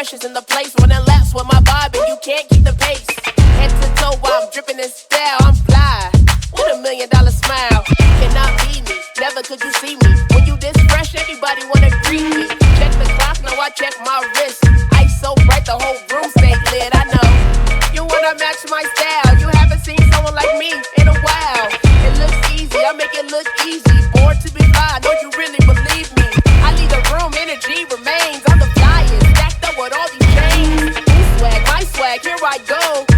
freshest in the place. Running laps with my vibe and you can't keep the pace. Head to toe while I'm dripping in style. I'm fly with $1 million smile. Cannot be me, never could you see me. When you this fresh, everybody wanna greet me. Check the clock, now I check my wrist. Ice so bright, the whole room stay lit. I know you wanna match my style. You haven't seen someone like me in a while. It looks easy, I make it look easy. Born to be fly, I know you really believe me. I leave the room, energy remains. I'm the flyest, stacked up with all these chains. Swag, my swag, here I go.